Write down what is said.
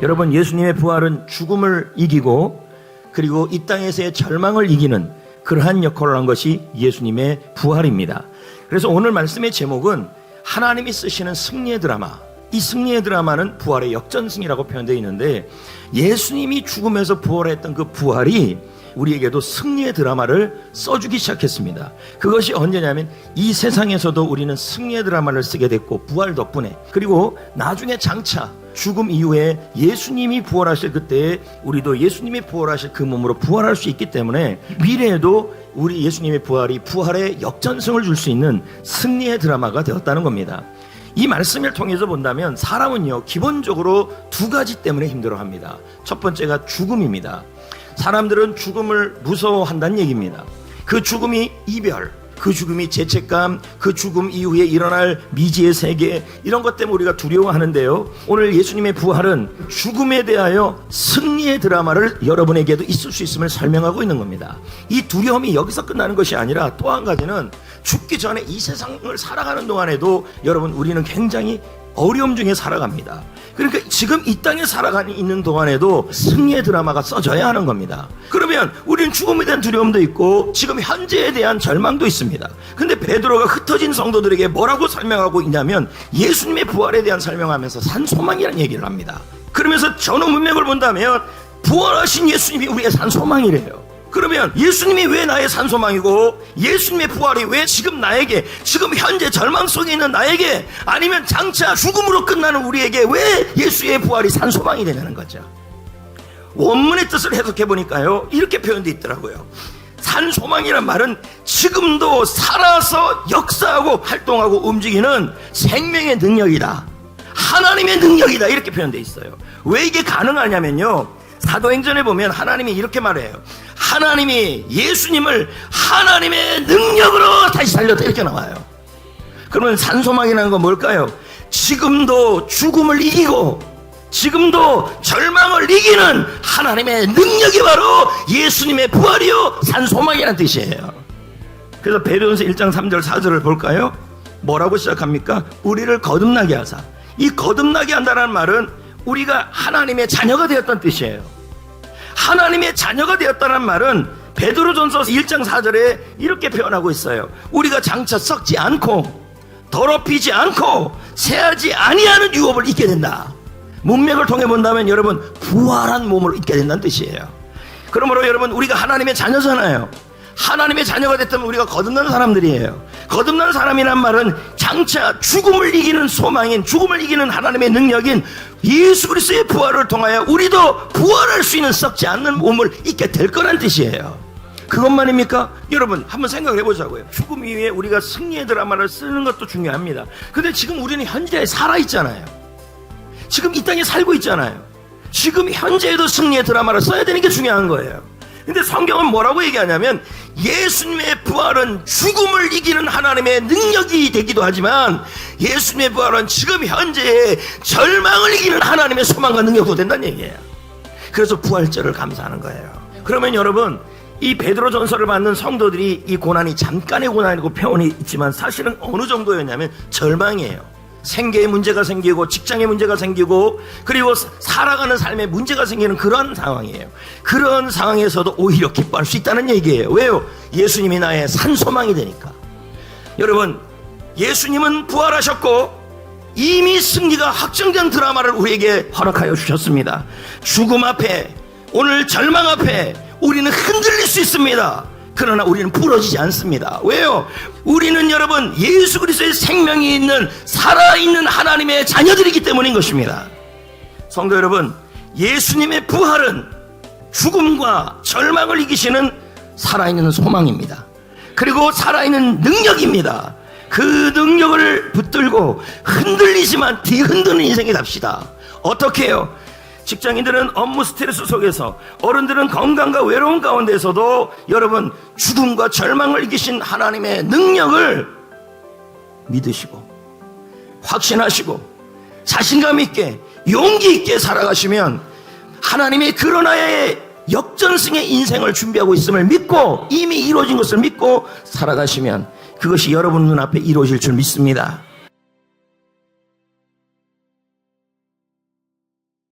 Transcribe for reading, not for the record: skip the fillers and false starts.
여러분, 예수님의 부활은 죽음을 이기고 그리고 이 땅에서의 절망을 이기는 그러한 역할을 한 것이 예수님의 부활입니다. 그래서 오늘 말씀의 제목은 하나님이 쓰시는 승리의 드라마. 이 승리의 드라마는 부활의 역전승이라고 표현되어 있는데, 예수님이 죽음에서 부활했던 그 부활이 우리에게도 승리의 드라마를 써주기 시작했습니다. 그것이 언제냐면 이 세상에서도 우리는 승리의 드라마를 쓰게 됐고, 부활 덕분에, 그리고 나중에 장차 죽음 이후에 예수님이 부활하실 그때에 우리도 예수님이 부활하실 그 몸으로 부활할 수 있기 때문에 미래에도 우리 예수님의 부활이 부활의 역전승을 줄 수 있는 승리의 드라마가 되었다는 겁니다. 이 말씀을 통해서 본다면 사람은요, 기본적으로 두 가지 때문에 힘들어합니다. 첫 번째가 죽음입니다. 사람들은 죽음을 무서워한다는 얘기입니다. 그 죽음이 이별, 그 죽음이 죄책감, 그 죽음 이후에 일어날 미지의 세계, 이런 것 때문에 우리가 두려워하는데요, 오늘 예수님의 부활은 죽음에 대하여 승리의 드라마를 여러분에게도 있을 수 있음을 설명하고 있는 겁니다. 이 두려움이 여기서 끝나는 것이 아니라 또 한 가지는 죽기 전에 이 세상을 살아가는 동안에도 여러분, 우리는 굉장히 어려움 중에 살아갑니다. 그러니까 지금 이 땅에 살아가는 있는 동안에도 승리의 드라마가 써져야 하는 겁니다. 그러면 우리는 죽음에 대한 두려움도 있고 지금 현재에 대한 절망도 있습니다. 근데 베드로가 흩어진 성도들에게 뭐라고 설명하고 있냐면 예수님의 부활에 대한 설명하면서 산소망이라는 얘기를 합니다. 그러면서 전후 문맥을 본다면 부활하신 예수님이 우리의 산소망이래요. 그러면 예수님이 왜 나의 산소망이고 예수님의 부활이 왜 지금 나에게, 지금 현재 절망 속에 있는 나에게, 아니면 장차 죽음으로 끝나는 우리에게 왜 예수의 부활이 산소망이 되냐는 거죠. 원문의 뜻을 해석해 보니까요, 이렇게 표현되어 있더라고요. 산소망이란 말은 지금도 살아서 역사하고 활동하고 움직이는 생명의 능력이다, 하나님의 능력이다, 이렇게 표현되어 있어요. 왜 이게 가능하냐면요, 사도행전에 보면 하나님이 이렇게 말해요. 하나님이 예수님을 하나님의 능력으로 다시 살렸다, 이렇게 나와요. 그러면 산소망이라는 건 뭘까요? 지금도 죽음을 이기고 지금도 절망을 이기는 하나님의 능력이 바로 예수님의 부활이요 산소망이라는 뜻이에요. 그래서 베드로전서 1장 3절 4절을 볼까요? 뭐라고 시작합니까? 우리를 거듭나게 하사. 이 거듭나게 한다는 말은 우리가 하나님의 자녀가 되었다는 뜻이에요. 하나님의 자녀가 되었다는 말은 베드로전서 1장 4절에 이렇게 표현하고 있어요. 우리가 장차 썩지 않고 더럽히지 않고 새하지 아니하는 유업을 입게 된다. 문맥을 통해 본다면 여러분, 부활한 몸을 입게 된다는 뜻이에요. 그러므로 여러분, 우리가 하나님의 자녀잖아요. 하나님의 자녀가 됐다면 우리가 거듭난 사람들이에요. 거듭난 사람이란 말은 장차 죽음을 이기는 소망인, 죽음을 이기는 하나님의 능력인 예수 그리스도의 부활을 통하여 우리도 부활할 수 있는 썩지 않는 몸을 입게 될 거란 뜻이에요. 그것만입니까? 여러분, 한번 생각을 해보자고요. 죽음 이후에 우리가 승리의 드라마를 쓰는 것도 중요합니다. 근데 지금 우리는 현재에 살아있잖아요. 지금 이 땅에 살고 있잖아요. 지금 현재에도 승리의 드라마를 써야 되는 게 중요한 거예요. 근데 성경은 뭐라고 얘기하냐면 예수님의 부활은 죽음을 이기는 하나님의 능력이 되기도 하지만 예수님의 부활은 지금 현재의 절망을 이기는 하나님의 소망과 능력도 된다는 얘기예요. 그래서 부활절을 감사하는 거예요. 그러면 여러분, 이 베드로전서를 받는 성도들이 이 고난이 잠깐의 고난이고 표현이 있지만 사실은 어느 정도였냐면 절망이에요. 생계에 문제가 생기고 직장에 문제가 생기고 그리고 살아가는 삶에 문제가 생기는 그런 상황이에요. 그런 상황에서도 오히려 기뻐할 수 있다는 얘기예요. 왜요? 예수님이 나의 산소망이 되니까. 여러분, 예수님은 부활하셨고 이미 승리가 확정된 드라마를 우리에게 허락하여 주셨습니다. 죽음 앞에, 오늘 절망 앞에 우리는 흔들릴 수 있습니다. 그러나 우리는 부러지지 않습니다. 왜요? 우리는 여러분, 예수 그리스도의 생명이 있는 살아있는 하나님의 자녀들이기 때문인 것입니다. 성도 여러분, 예수님의 부활은 죽음과 절망을 이기시는 살아있는 소망입니다. 그리고 살아있는 능력입니다. 그 능력을 붙들고 흔들리지만 뒤흔드는 인생이 답시다. 어떻게 해요? 직장인들은 업무 스트레스 속에서, 어른들은 건강과 외로움 가운데서도 여러분, 죽음과 절망을 이기신 하나님의 능력을 믿으시고 확신하시고 자신감 있게 용기 있게 살아가시면 하나님의 그런 하나의 역전승의 인생을 준비하고 있음을 믿고, 이미 이루어진 것을 믿고 살아가시면 그것이 여러분 눈앞에 이루어질 줄 믿습니다.